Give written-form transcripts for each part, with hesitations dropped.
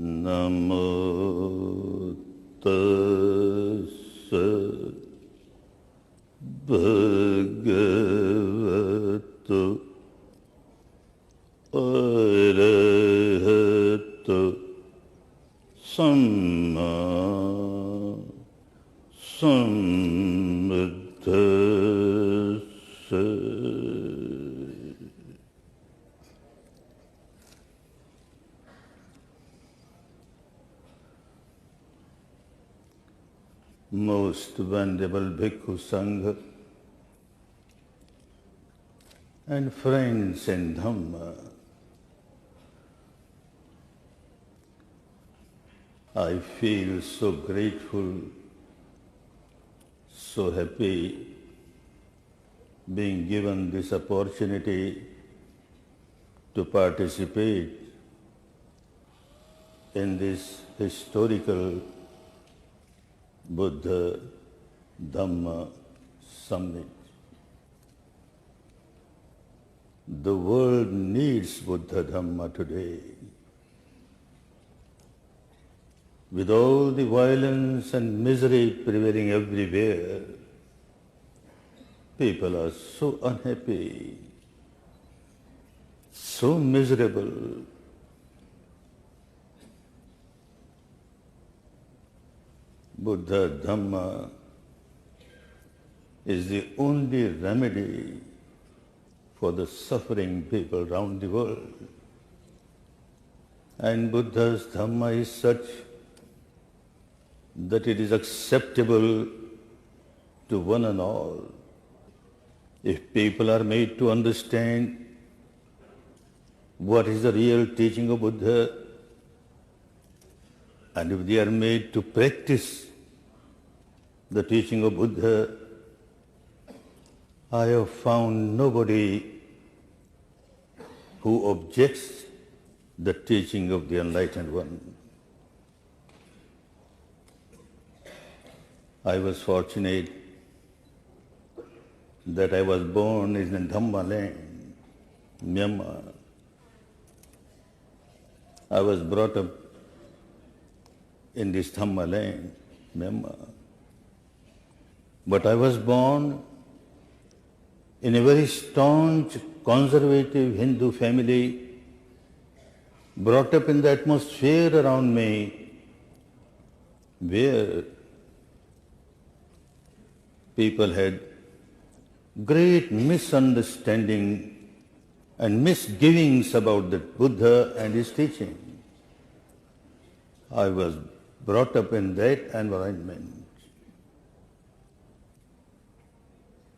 Namo tassa bhagavato arahato samma sambuddhassa. Most Venerable Bhikkhu Sangha and friends in Dhamma, I feel so grateful, so happy being given this opportunity to participate in this historical Buddha Dhamma Summit. The world needs Buddha Dhamma today. With all the violence and misery prevailing everywhere, people are so unhappy, so miserable. Buddha Dhamma is the only remedy for the suffering people around the world. And Buddha's Dhamma is such that it is acceptable to one and all. If people are made to understand what is the real teaching of Buddha, and if they are made to practice the teaching of Buddha, I have found nobody who objects the teaching of the Enlightened One. I was fortunate that I was born in Dhamma land, Myanmar. I was brought up in this Dhamma land, Myanmar. But I was born in a very staunch, conservative Hindu family, brought up in the atmosphere around me where people had great misunderstanding and misgivings about the Buddha and his teaching. I was brought up in that environment.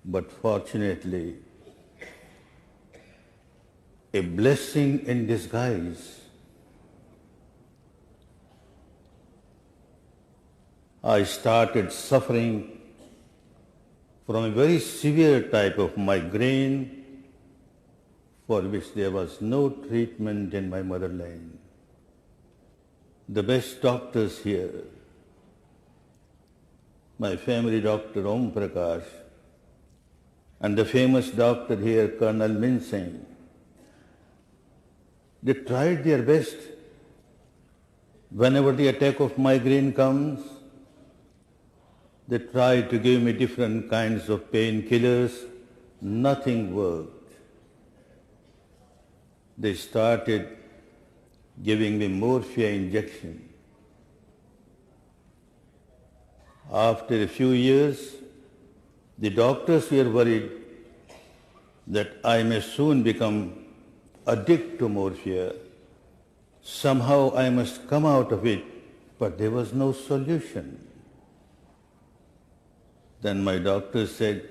But fortunately, a blessing in disguise, I started suffering from a very severe type of migraine for which there was no treatment in my motherland. The best doctors here, my family doctor Om Prakash, and the famous doctor here, Colonel Min Singh, they tried their best. Whenever the attack of migraine comes, they tried to give me different kinds of painkillers. Nothing worked. They started giving me morphia injection. After a few years, the doctors were worried that I may soon become addicted to morphia. Somehow I must come out of it, but there was no solution. Then my doctor said,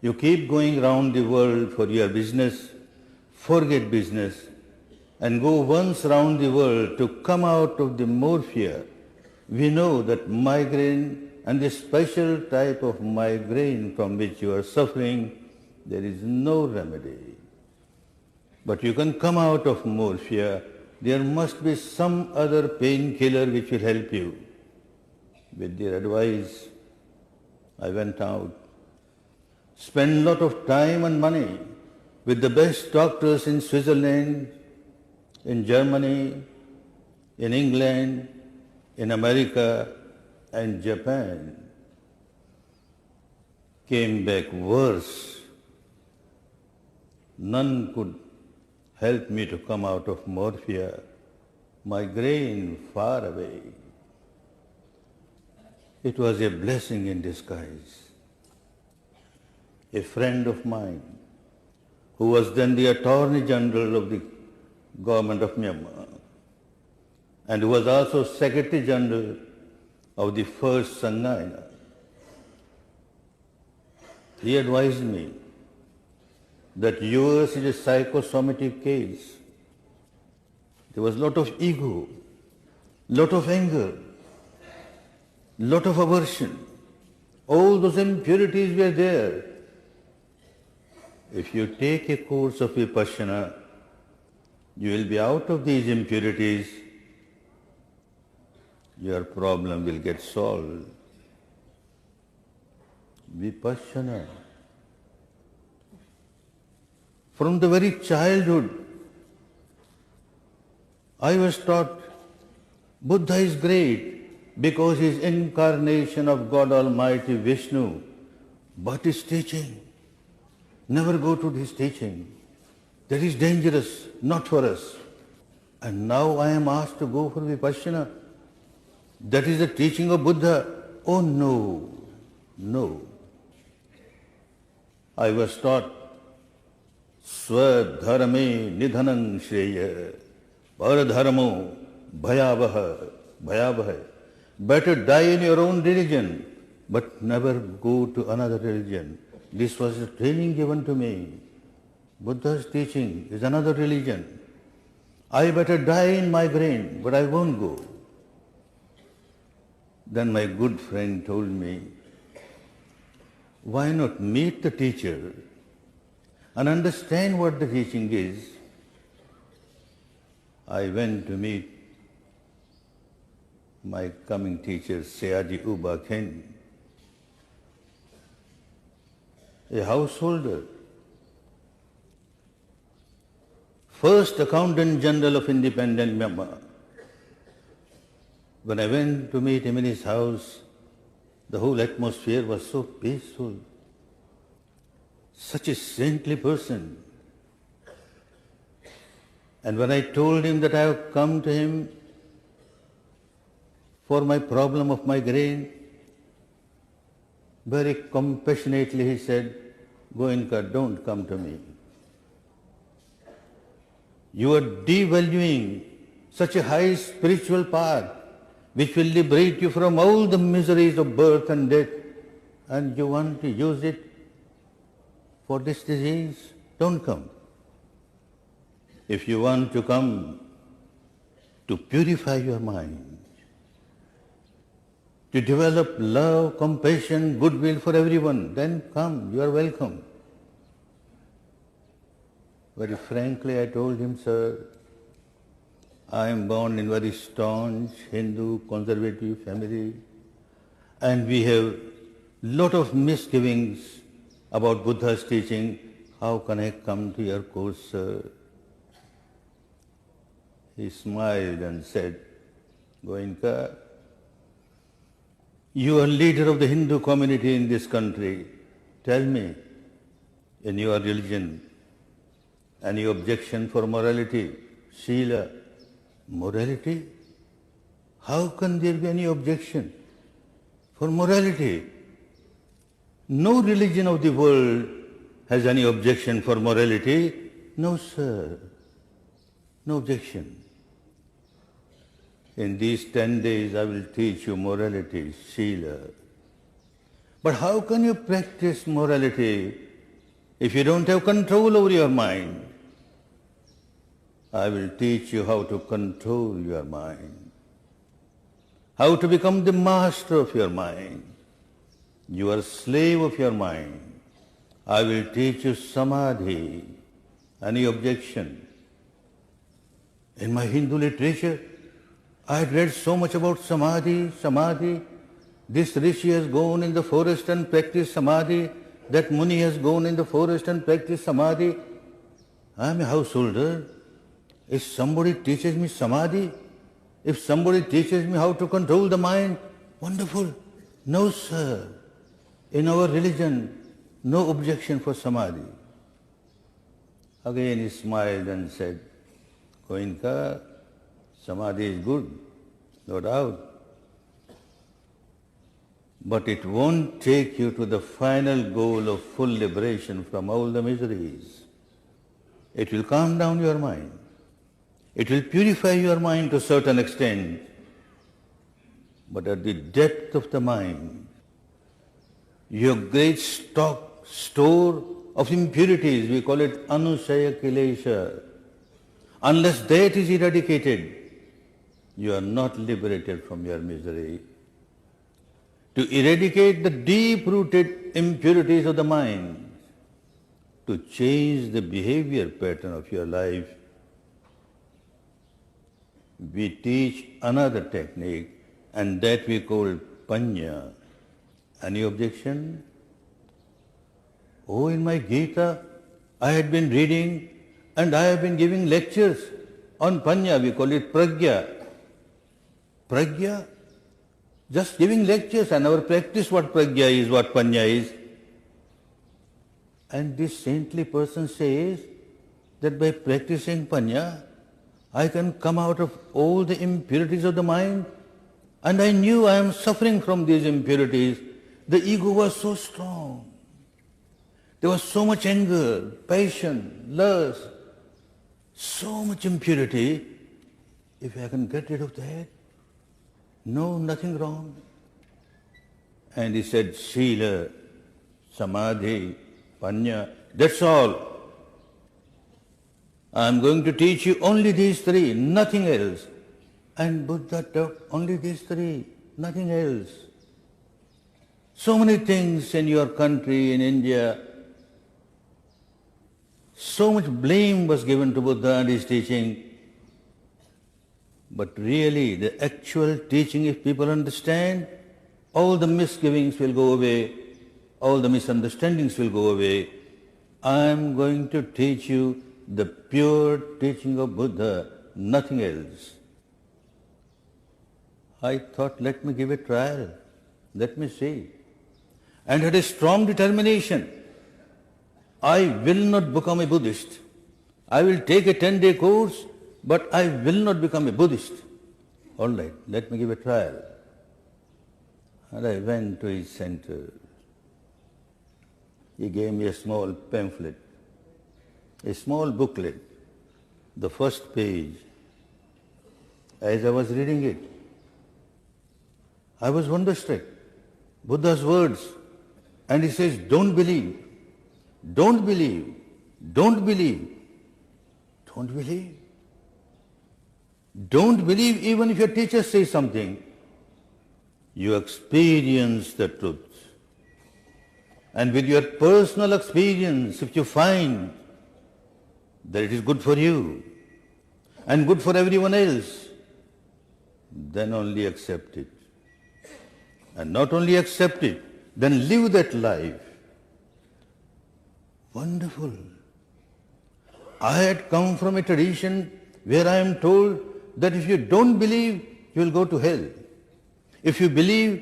you keep going around the world for your business, forget business, and go once round the world to come out of the morphia. We know that migraine and the special type of migraine from which you are suffering, there is no remedy. But you can come out of morphia. There must be some other painkiller which will help you. With their advice, I went out, spent a lot of time and money with the best doctors in Switzerland, in Germany, in England, in America and Japan came back worse. None could help me to come out of morphia, migraine far away. It was a blessing in disguise. A friend of mine, who was then the Attorney General of the government of Myanmar, and who was also Secretary General of the first Sangaina, he advised me that yours is a psychosomatic case. There was a lot of ego, lot of anger, lot of aversion. All those impurities were there. If you take a course of Vipassana, you will be out of these impurities. Your problem will get solved. Vipassana. From the very childhood, I was taught Buddha is great because he is incarnation of God Almighty Vishnu, but his teaching, never go to his teaching. That is dangerous, not for us. And now I am asked to go for Vipassana. That is the teaching of Buddha. Oh no, no. I was taught Swadharame Nidhanam Shreya Paradharamo Bhayavaha. Better die in your own religion, but never go to another religion. This was the training given to me. Buddha's teaching is another religion. I better die in migraine, but I won't go. Then my good friend told me, why not meet the teacher and understand what the teaching is? I went to meet my coming teacher, Seaji Uba Khen, a householder, first Accountant General of independent Myanmar. When I went to meet him in his house, the whole atmosphere was so peaceful. Such a saintly person. And when I told him that I have come to him for my problem of migraine, very compassionately he said, Goenka, don't come to me. You are devaluing such a high spiritual path which will liberate you from all the miseries of birth and death, and you want to use it for this disease? Don't come. If you want to come to purify your mind, to develop love, compassion, goodwill for everyone, then come, you are welcome. Very frankly, I told him, sir, I am born in very staunch Hindu conservative family, and we have lot of misgivings about Buddha's teaching. How can I come to your course, sir? He smiled and said, Goenka, you are leader of the Hindu community in this country. Tell me, in your religion, any objection for morality, Sila? Morality? How can there be any objection for morality? No religion of the world has any objection for morality. No, sir. No objection. In these 10 days I will teach you morality, Sila. But how can you practice morality if you don't have control over your mind? I will teach you how to control your mind, how to become the master of your mind. You are a slave of your mind. I will teach you samadhi. Any objection? In my Hindu literature, I had read so much about samadhi. This rishi has gone in the forest and practiced samadhi. That muni has gone in the forest and practiced samadhi. I am a householder. If somebody teaches me samadhi, If somebody teaches me how to control the mind, wonderful. No, sir. In our religion, no objection for samadhi. Again he smiled and said, Goenka, samadhi is good, no doubt. But it won't take you to the final goal of full liberation from all the miseries. It will calm down your mind. It will purify your mind to a certain extent. But at the depth of the mind, your great store of impurities, we call it anusaya kilesha, unless that is eradicated, you are not liberated from your misery. To eradicate the deep-rooted impurities of the mind, to change the behavior pattern of your life, we teach another technique, and that we call panya. Any objection? Oh, in my Gita, I had been reading and I have been giving lectures on panya. We call it pragya. Pragya? Just giving lectures. I never practiced what pragya is, what panya is. And this saintly person says that by practicing panya, I can come out of all the impurities of the mind. And I knew I am suffering from these impurities. The ego was so strong. There was so much anger, passion, lust, so much impurity. If I can get rid of that, no, nothing wrong. And he said, Sila, Samadhi, Panya, that's all. I am going to teach you only these three, nothing else. And Buddha taught only these three, nothing else. So many things in your country, in India, so much blame was given to Buddha and his teaching. But really, the actual teaching, if people understand, all the misgivings will go away, all the misunderstandings will go away. I am going to teach you the pure teaching of Buddha, nothing else. I thought, let me give a trial, let me see. And had a strong determination. I will not become a Buddhist. I will take a 10-day course, but I will not become a Buddhist. All right, let me give a trial. And I went to his center. He gave me a small pamphlet, a small booklet, the first page. As I was reading it, I was wonderstruck. Buddha's words. And he says, don't believe, don't believe, don't believe, don't believe. Don't believe even if your teacher says something. You experience the truth. And with your personal experience, if you find that it is good for you and good for everyone else, then only accept it. And not only accept it, then live that life. Wonderful. I had come from a tradition where I am told that if you don't believe, you will go to hell. If you believe,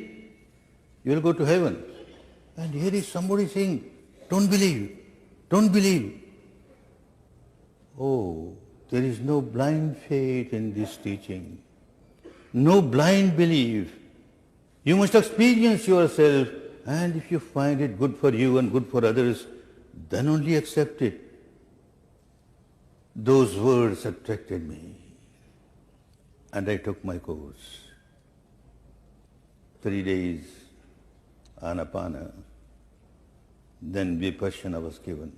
you will go to heaven. And here is somebody saying, don't believe, don't believe. Oh, there is no blind faith in this teaching. No blind belief. You must experience yourself, and if you find it good for you and good for others, then only accept it. Those words attracted me, and I took my course. 3 days, Anapana, then Vipassana was given.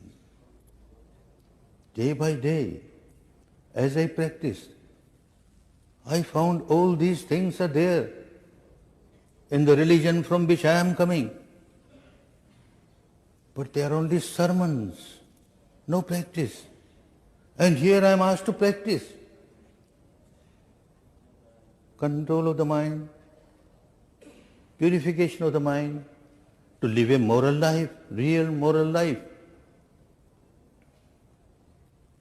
Day by day, as I practiced, I found all these things are there in the religion from which I am coming. But they are only sermons, no practice. And here I am asked to practice. Control of the mind, purification of the mind, to live a moral life, real moral life.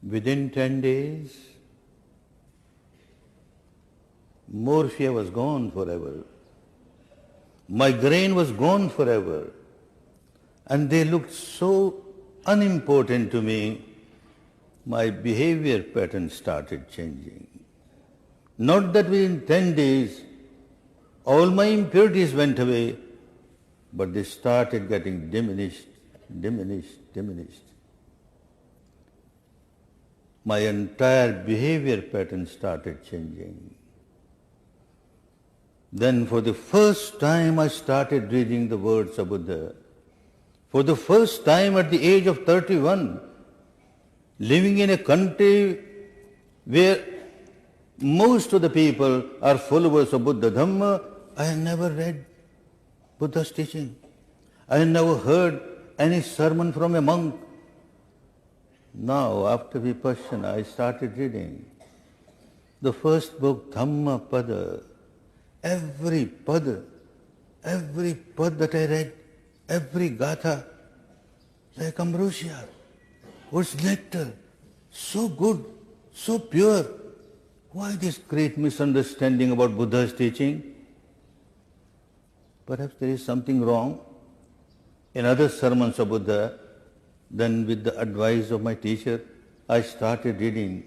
Within 10 days, morphia was gone forever. Migraine was gone forever. And they looked so unimportant to me, my behavior pattern started changing. Not that within 10 days, all my impurities went away, but they started getting diminished. My entire behavior pattern started changing. Then for the first time I started reading the words of Buddha. For the first time at the age of 31, living in a country where most of the people are followers of Buddha Dhamma, I had never read Buddha's teaching. I had never heard any sermon from a monk. Now, after Vipassana, I started reading the first book, Dhamma Pada. Every pada that I read, every gatha, like ambrosia, was nectar, so good, so pure. Why this great misunderstanding about Buddha's teaching? Perhaps there is something wrong in other sermons of Buddha. Then with the advice of my teacher, I started reading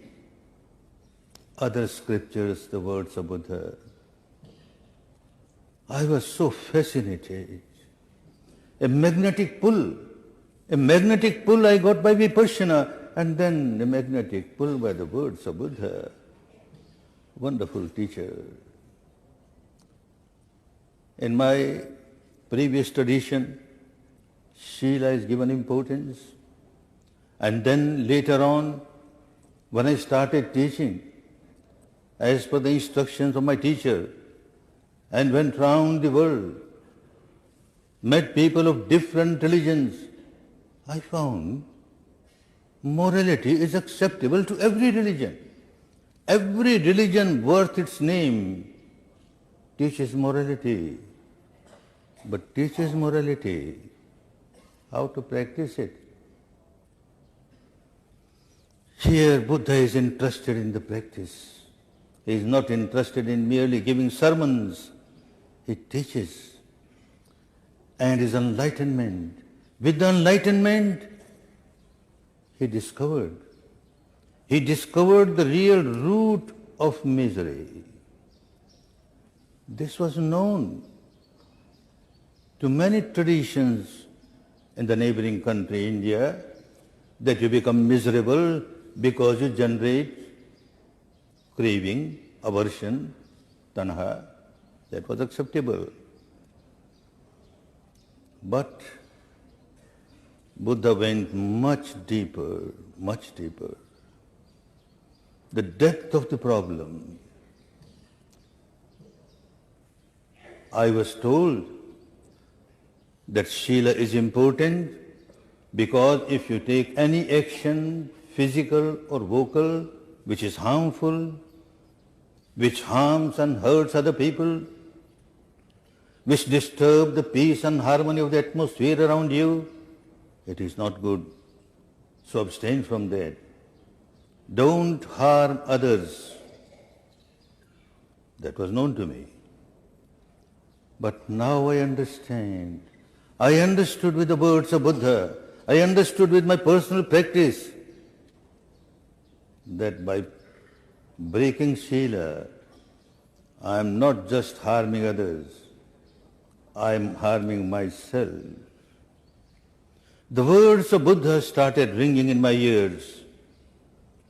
other scriptures, the words of Buddha. I was so fascinated. A magnetic pull I got by Vipassana, and then a magnetic pull by the words of Buddha. Wonderful teacher. In my previous tradition, Sila is given importance. And then later on, when I started teaching, as per the instructions of my teacher, and went round the world, met people of different religions, I found morality is acceptable to every religion. Every religion worth its name teaches morality, but teaches morality. How to practice it? Here Buddha is interested in the practice. He is not interested in merely giving sermons. He teaches. And his enlightenment. With the enlightenment, he discovered the real root of misery. This was known to many traditions in the neighboring country, India, that you become miserable because you generate craving, aversion, tanha. That was acceptable. But Buddha went much deeper. The depth of the problem. I was told that Shila is important because if you take any action, physical or vocal, which is harmful, which harms and hurts other people, which disturb the peace and harmony of the atmosphere around you, it is not good. So abstain from that. Don't harm others. That was known to me. But now I understand. I understood with the words of Buddha. I understood with my personal practice that by breaking Shila, I am not just harming others, I am harming myself. The words of Buddha started ringing in my ears.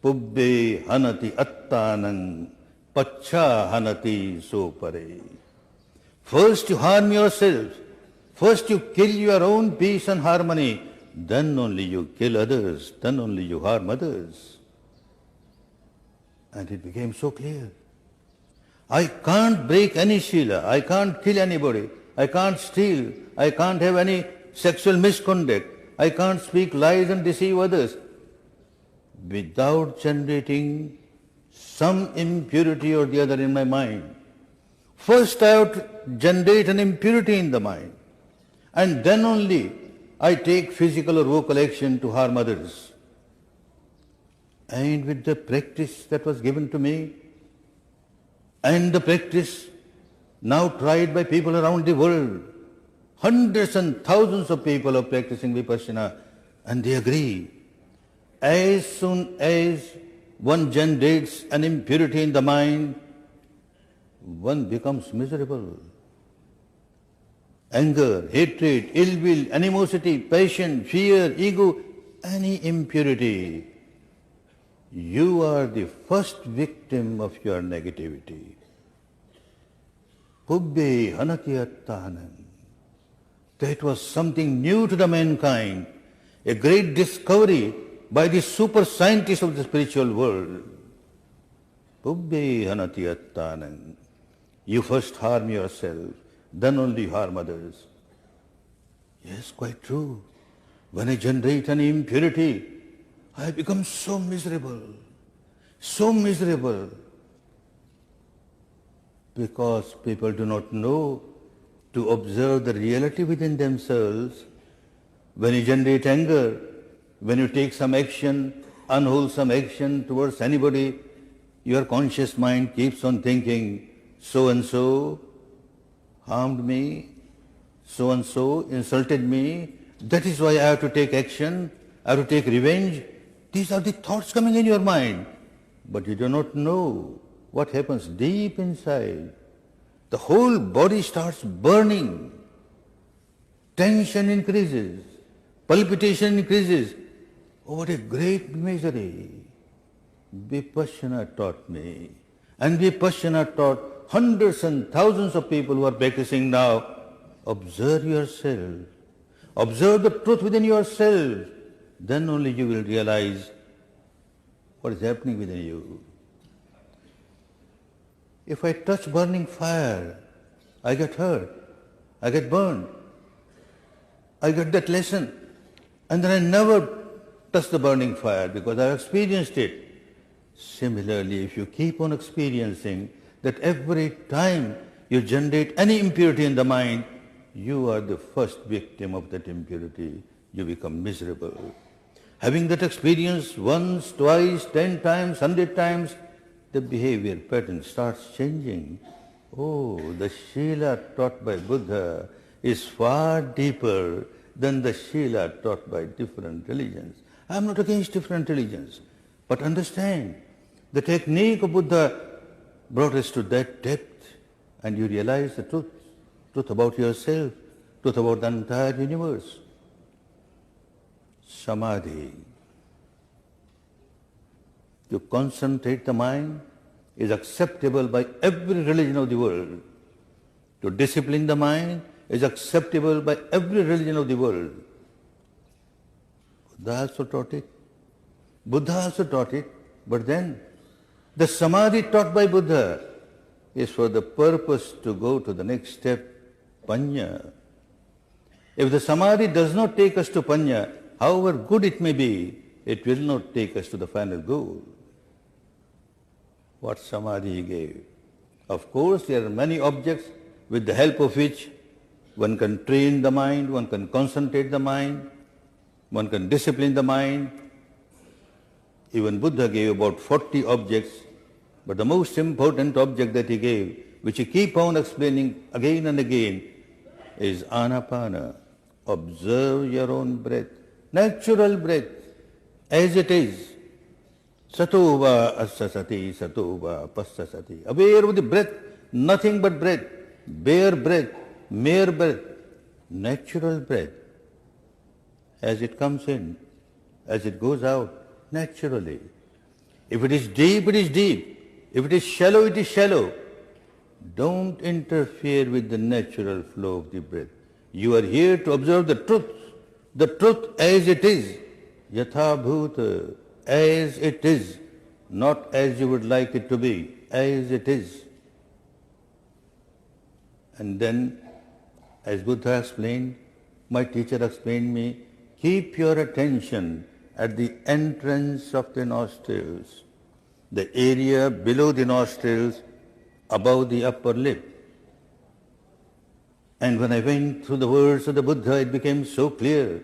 Pubbe hanati attanang pacha hanati sopare. First you harm yourself. First you kill your own peace and harmony. Then only you kill others. Then only you harm others. And it became so clear. I can't break any Shila. I can't kill anybody. I can't steal. I can't have any sexual misconduct. I can't speak lies and deceive others without generating some impurity or the other in my mind. First I have to generate an impurity in the mind, and then only I take physical or vocal action to harm others. And with the practice that was given to me, And the practice now tried by people around the world. Hundreds and thousands of people are practicing Vipassana, and they agree. As soon as one generates an impurity in the mind, one becomes miserable. Anger, hatred, ill will, animosity, passion, fear, ego, any impurity. You are the first victim of your negativity. Pubbe hanatiyattanam. That was something new to the mankind, a great discovery by the super scientists of the spiritual world. Pubbe hanatiyattanam. You first harm yourself, then only harm others. Yes, quite true. When I generate an impurity, I become so miserable, because people do not know to observe the reality within themselves. When you generate anger, when you take some action, unwholesome action towards anybody, your conscious mind keeps on thinking, so and so harmed me, so and so insulted me, that is why I have to take action, I have to take revenge. These are the thoughts coming in your mind, but you do not know what happens deep inside. The whole body starts burning, tension increases, palpitation increases. Oh, what a great misery! Vipassana taught me, and Vipassana taught hundreds and thousands of people who are practicing now. Observe yourself, observe the truth within yourself. Then only you will realize what is happening within you. If I touch burning fire, I get hurt, I get burned, I get that lesson, and then I never touch the burning fire because I have experienced it. Similarly, if you keep on experiencing that every time you generate any impurity in the mind, you are the first victim of that impurity. You become miserable. Having that experience once, twice, 10 times, 100 times, the behavior pattern starts changing. Oh, the Shila taught by Buddha is far deeper than the Shila taught by different religions. I am not against different religions, but understand, the technique of Buddha brought us to that depth, and you realize the truth about yourself, truth about the entire universe. Samadhi. To concentrate the mind is acceptable by every religion of the world. To discipline the mind is acceptable by every religion of the world. Buddha also taught it. But then the Samadhi taught by Buddha is for the purpose to go to the next step, Panya. If the Samadhi does not take us to Panya, however good it may be, it will not take us to the final goal. What Samadhi he gave. Of course, there are many objects with the help of which one can train the mind, one can concentrate the mind, one can discipline the mind. Even Buddha gave about 40 objects, but the most important object that he gave, which he keep on explaining again and again, is Anapana. Observe your own breath, natural breath, as it is. Satova assasati, satova passasati. Aware of the breath, nothing but breath, bare breath, mere breath, natural breath. As it comes in, as it goes out, naturally. If it is deep, it is deep. If it is shallow, it is shallow. Don't interfere with the natural flow of the breath. You are here to observe the truth as it is, yatha bhuta, as it is, not as you would like it to be, as it is. And then, as Buddha explained, my teacher explained me, keep your attention at the entrance of the nostrils, the area below the nostrils, above the upper lip. And when I went through the words of the Buddha, it became so clear.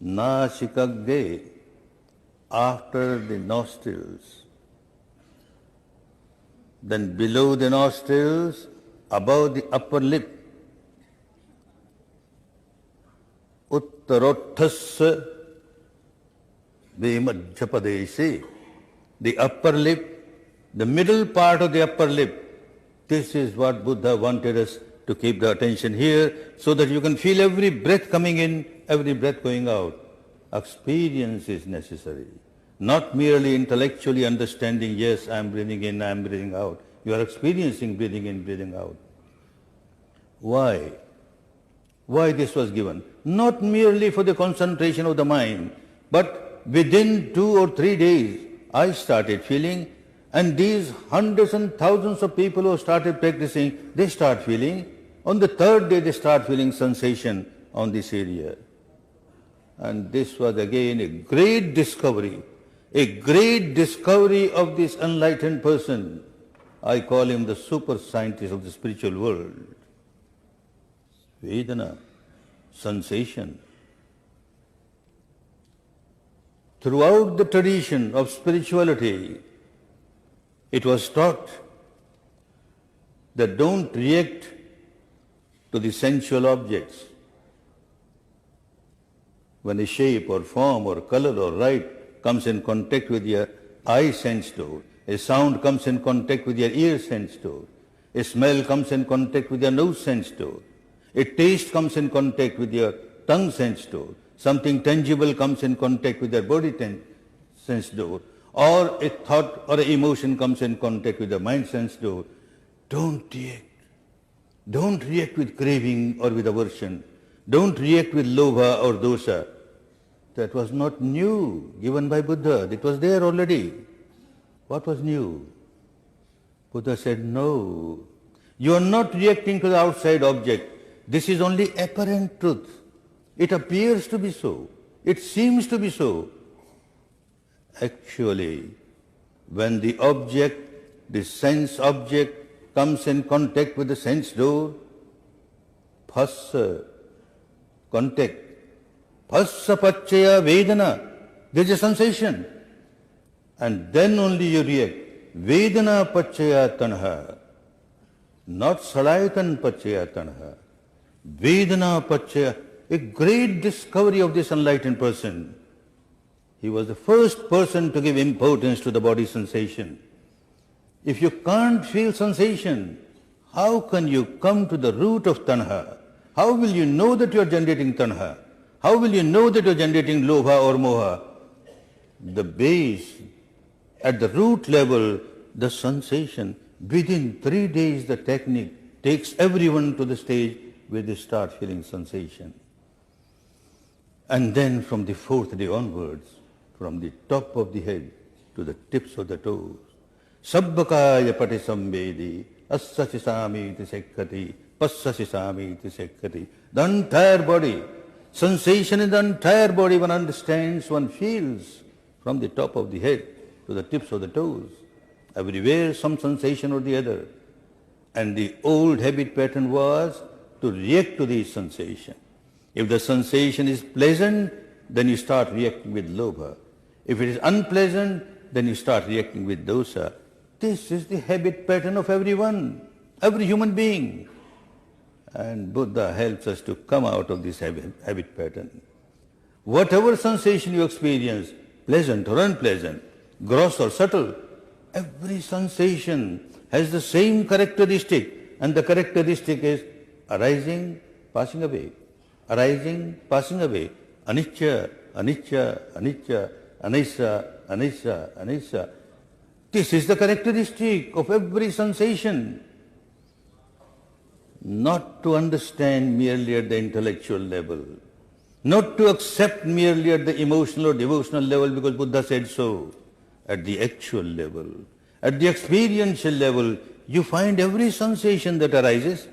Nasikagde, after the nostrils. then below the nostrils, above the upper lip. Uttarothasya Vimajjapadesi. The upper lip, the middle part of the upper lip. This is what Buddha wanted us to keep the attention here, so that you can feel every breath coming in, every breath going out. Experience is necessary. Not merely intellectually understanding, yes, I am breathing in, I am breathing out. You are experiencing breathing in, breathing out. Why? Why this was given? Not merely for the concentration of the mind, but within 2 or 3 days, I started feeling, and these hundreds and thousands of people who started practicing, they start feeling. On the 3rd day, they start feeling sensation on this area. And this was again a great discovery of this enlightened person. I call him the super scientist of the spiritual world. Vedana, sensation. Throughout the tradition of spirituality, it was taught that don't react to the sensual objects. When a shape or form or color or light comes in contact with your eye sense door, a sound comes in contact with your ear sense door, a smell comes in contact with your nose sense door, a taste comes in contact with your tongue sense door, something tangible comes in contact with your body sense door, or a thought or an emotion comes in contact with the mind sense door, don't react. Don't react with craving or with aversion. Don't react with lobha or dosha. That was not new, given by Buddha. It was there already. What was new? Buddha said, no. You are not reacting to the outside object. This is only apparent truth. It appears to be so. It seems to be so. Actually, when the object, the sense object, comes in contact with the sense door, phassa, contact, phassa pachaya vedana, there is a sensation. And then only you react. Vedana pachaya tanha, not salayatan pachaya tanha. Vedana pachaya, a great discovery of this enlightened person. He was the first person to give importance to the body sensation. If you can't feel sensation, how can you come to the root of tanha? How will you know that you are generating tanha? How will you know that you are generating lobha or moha? The base, at the root level, the sensation. Within 3 days, the technique takes everyone to the stage where they start feeling sensation. And then from the 4th day onwards, from the top of the head to the tips of the toes, sabbakaya pati samvedi, assasi samiti sekkati, passasi samiti sekkati. The entire body, sensation in the entire body one understands, one feels, from the top of the head to the tips of the toes. Everywhere some sensation or the other. And the old habit pattern was to react to these sensations. If the sensation is pleasant, then you start reacting with lobha. If it is unpleasant, then you start reacting with dosa. This is the habit pattern of everyone, every human being. And Buddha helps us to come out of this habit pattern. Whatever sensation you experience, pleasant or unpleasant, gross or subtle, every sensation has the same characteristic, and the characteristic is arising, passing away, arising, passing away, anicca, anicca, anicca, anicca, anicca, anicca. This is the characteristic of every sensation. Not to understand merely at the intellectual level, not to accept merely at the emotional or devotional level because Buddha said so. At the actual level, at the experiential level, you find every sensation that arises.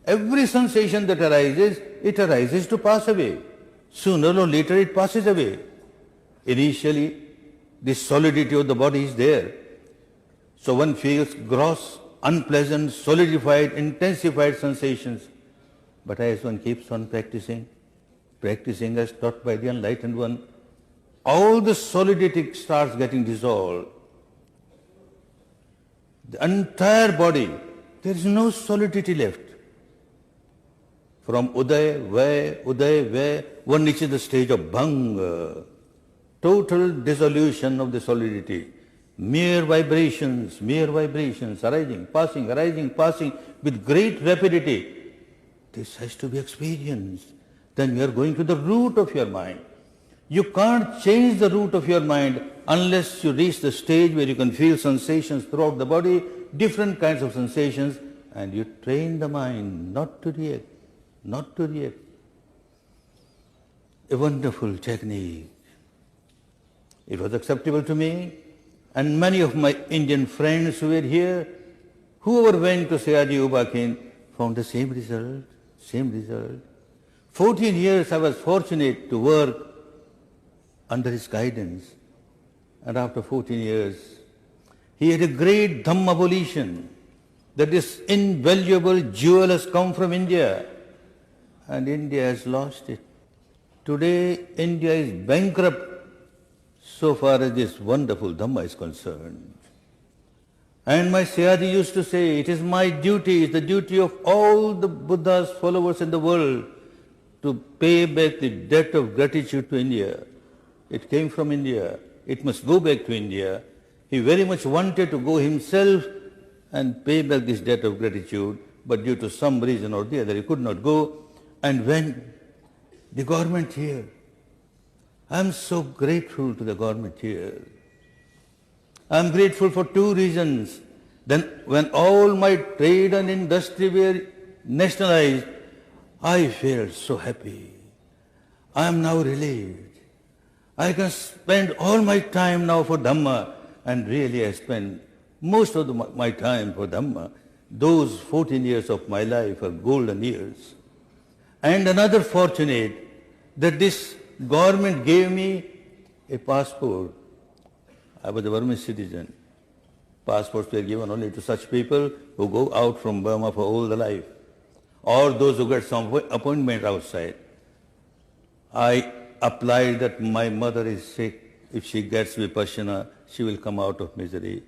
Every sensation that arises, it arises to pass away. Sooner or later it passes away. Initially, the solidity of the body is there. So one feels gross, unpleasant, solidified, intensified sensations. But as one keeps on practicing as taught by the enlightened one, all the solidity starts getting dissolved. the entire body, there is no solidity left. From Uday, Vay, one reaches the stage of Bhang, total dissolution of the solidity. Mere vibrations, arising, passing with great rapidity. This has to be experienced. Then you are going to the root of your mind. You can't change the root of your mind unless you reach the stage where you can feel sensations throughout the body, different kinds of sensations, and you train the mind not to react. A wonderful technique. It was acceptable to me, and many of my Indian friends who were here, whoever went to Sayadaji U Ba Khin, found the same result. 14 years I was fortunate to work under his guidance, and after 14 years, he had a great Dhamma abolition, that this invaluable jewel has come from India, and India has lost it. Today, India is bankrupt so far as this wonderful Dhamma is concerned. And my Sayadaji used to say, it is my duty, it's the duty of all the Buddha's followers in the world to pay back the debt of gratitude to India. It came from India. It must go back to India. He very much wanted to go himself and pay back this debt of gratitude, but due to some reason or the other, he could not go. And when the government here, I am so grateful to the government here. I am grateful for two reasons. Then when all my trade and industry were nationalized, I felt so happy. I am now relieved. I can spend all my time now for Dhamma, and really I spend most of my time for Dhamma. Those 14 years of my life are golden years. And another fortunate that this government gave me a passport. I was a Burmese citizen. Passports were given only to such people who go out from Burma for all the life, or those who get some appointment outside. I applied that my mother is sick. If she gets Vipassana, she will come out of misery.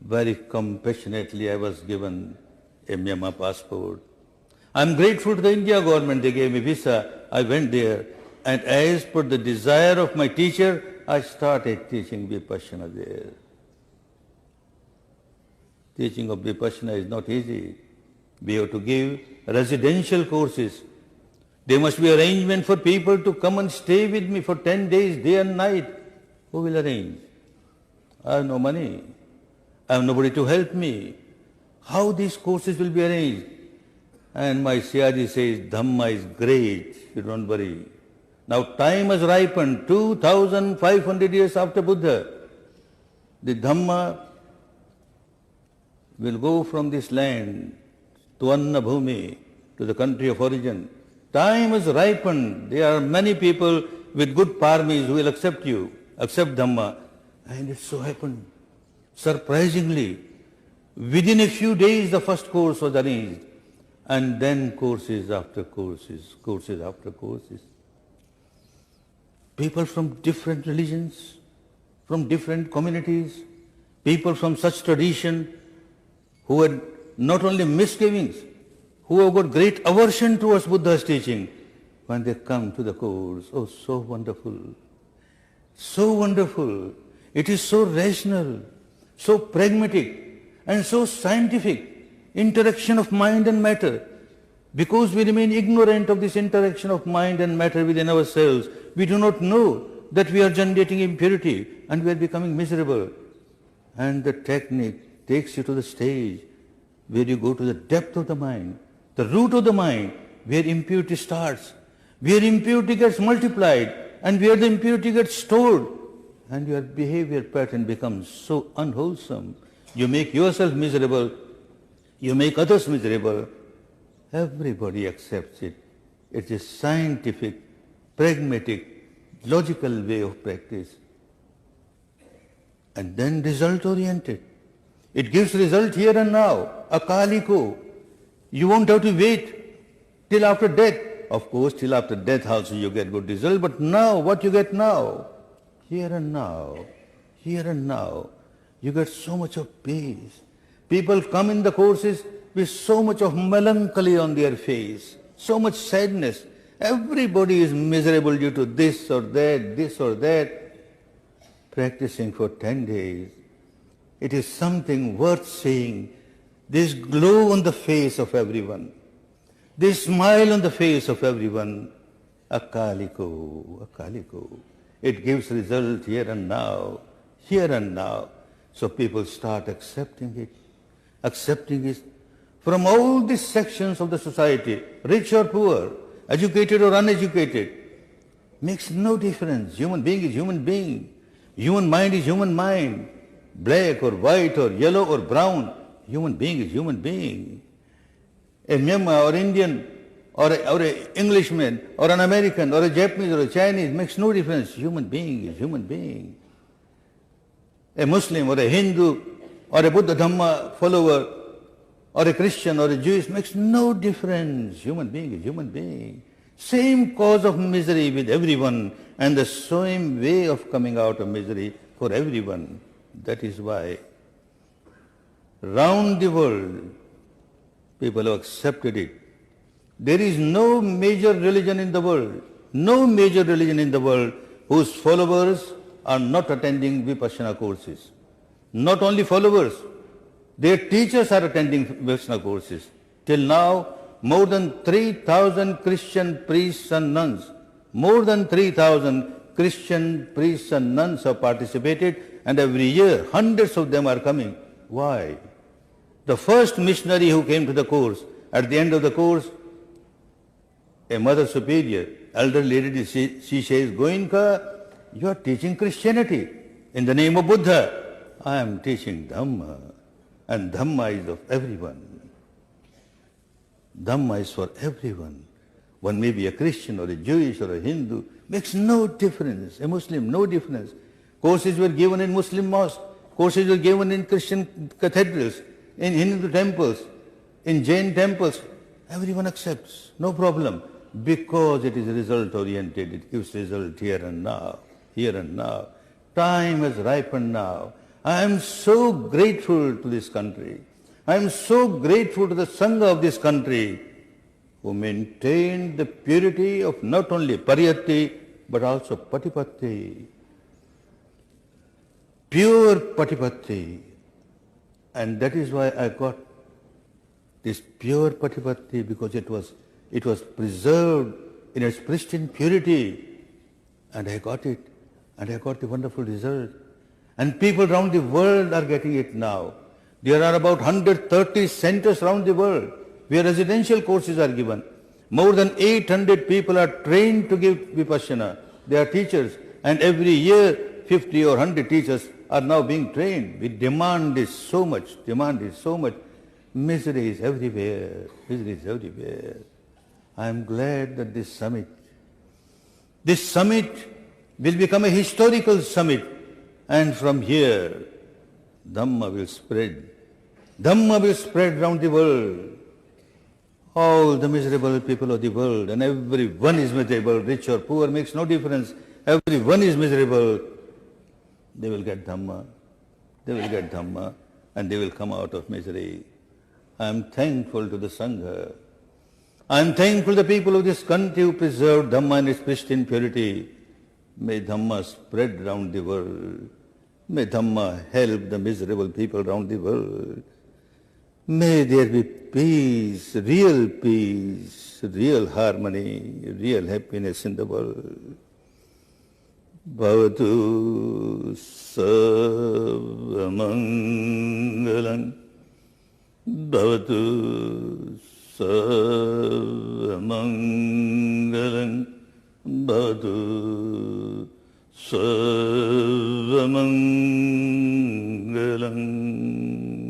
Very compassionately I was given a Myanmar passport. I am grateful to the India government. They gave me visa. I went there, and as per the desire of my teacher, I started teaching Vipassana there. Teaching of Vipassana is not easy. We have to give residential courses. There must be arrangement for people to come and stay with me for 10 days, day and night. Who will arrange? I have no money. I have nobody to help me. How these courses will be arranged? And my Sayadaji says, Dhamma is great, you don't worry. Now time has ripened, 2,500 years after Buddha. The Dhamma will go from this land to Anna Bhumi, to the country of origin. Time has ripened. There are many people with good paramis who will accept you, accept Dhamma. And it so happened, surprisingly, within a few days the first course was arranged. And then courses after courses, courses after courses. People from different religions, from different communities, people from such tradition who had not only misgivings, who have got great aversion towards Buddha's teaching, when they come to the course, oh, so wonderful, so wonderful. It is so rational, so pragmatic, and so scientific. Interaction of mind and matter. Because we remain ignorant of this interaction of mind and matter within ourselves, we do not know that we are generating impurity and we are becoming miserable. And the technique takes you to the stage where you go to the depth of the mind, the root of the mind, where impurity starts, where impurity gets multiplied, and where the impurity gets stored, and your behavior pattern becomes so unwholesome. You make yourself miserable, you make others miserable. Everybody accepts it. It's a scientific, pragmatic, logical way of practice. And then result-oriented. It gives result here and now, akaliko. You won't have to wait till after death. Of course, till after death also you get good result, but now, what you get now? Here and now, here and now. You get so much of peace. People come in the courses with so much of melancholy on their face, so much sadness. Everybody is miserable due to this or that, this or that. Practicing for 10 days, it is something worth seeing. This glow on the face of everyone, this smile on the face of everyone. Akaliko, akaliko. It gives result here and now, here and now. So people start accepting it from all these sections of the society, rich or poor, educated or uneducated. Makes no difference. Human being is human being. Human mind is human mind. Black or white or yellow or brown. Human being is human being. A Myanmar or Indian or an Englishman or an American or a Japanese or a Chinese makes no difference. Human being is human being. A Muslim or a Hindu or a Buddha Dhamma follower or a Christian or a Jewish makes no difference. Human being is human being. Same cause of misery with everyone and the same way of coming out of misery for everyone. That is why round the world people have accepted it. There is no major religion in the world, whose followers are not attending Vipassana courses. Not only followers, their teachers are attending Vipassana courses. Till now, more than 3,000 Christian priests and nuns, have participated, and every year hundreds of them are coming. Why? The first missionary who came to the course, at the end of the course, a mother superior, elder lady, she says, Goenka, you are teaching Christianity in the name of Buddha. I am teaching Dhamma, and Dhamma is of everyone. Dhamma is for everyone. One may be a Christian or a Jewish or a Hindu, makes no difference. A Muslim, no difference. Courses were given in Muslim mosques, courses were given in Christian cathedrals, in Hindu temples, in Jain temples. Everyone accepts, no problem, because it is result oriented. It gives result here and now, here and now. Time has ripened now. I am so grateful to this country. I am so grateful to the Sangha of this country, who maintained the purity of not only Pariyatti but also Patipatti. Pure Patipatti. And that is why I got this pure Patipatti, because it was preserved in its pristine purity. And I got it. And I got the wonderful result. And people around the world are getting it now. There are about 130 centers around the world where residential courses are given. More than 800 people are trained to give Vipassana. They are teachers. And every year, 50 or 100 teachers are now being trained. The demand is so much. Misery is everywhere. I am glad that this summit will become a historical summit. And from here, Dhamma will spread. Dhamma will spread around the world. All the miserable people of the world, and everyone is miserable, rich or poor, makes no difference. Everyone is miserable. They will get Dhamma. And they will come out of misery. I am thankful to the Sangha. I am thankful to the people of this country who preserved Dhamma in its pristine purity. May Dhamma spread around the world. May Dhamma help the miserable people around the world. May there be peace, real harmony, real happiness in the world. Bhavatu Sarvamangalam. Bhavatu Sarvamangalam. Bhavatu Sarvamangalam.